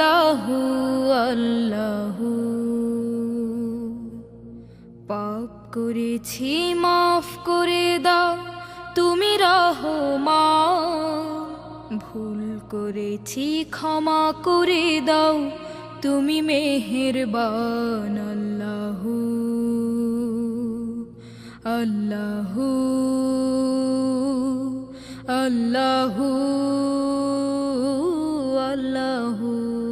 আল্লাহু আল্লাহু। পাপ করেছি মাফ করে দাও তুমি রহমান, ভুল করেছি ক্ষমা করে দাও তুমি মেহেরবান। আল্লাহু আল্লাহু আল্লাহু আল্লাহু।